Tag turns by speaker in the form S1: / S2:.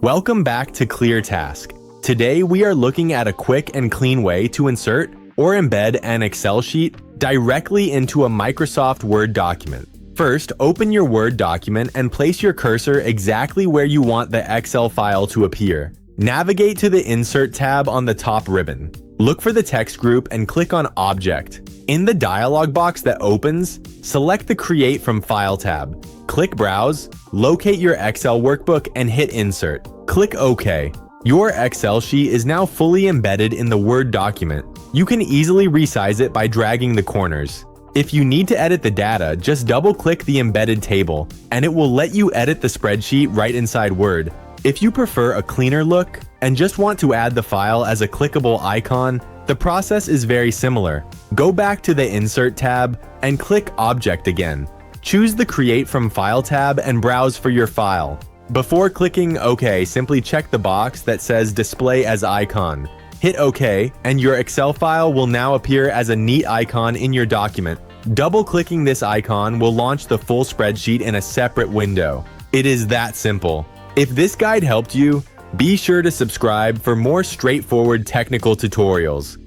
S1: Welcome back to ClearTask. Today we are looking at a quick and clean way to insert or embed an Excel sheet directly into a Microsoft Word document. First, open your Word document and place your cursor exactly where you want the Excel file to appear. Navigate to the Insert tab on the top ribbon. Look for the text group and click on Object. In the dialog box that opens, select the Create from File tab. Click Browse, locate your Excel workbook and hit Insert. Click OK. Your Excel sheet is now fully embedded in the Word document. You can easily resize it by dragging the corners. If you need to edit the data, just double-click the embedded table, and it will let you edit the spreadsheet right inside Word. If you prefer a cleaner look and just want to add the file as a clickable icon, the process is very similar. Go back to the Insert tab and click Object again. Choose the Create from File tab and browse for your file. Before clicking OK, simply check the box that says Display as Icon. Hit OK, and your Excel file will now appear as a neat icon in your document. Double-clicking this icon will launch the full spreadsheet in a separate window. It is that simple. If this guide helped you, be sure to subscribe for more straightforward technical tutorials.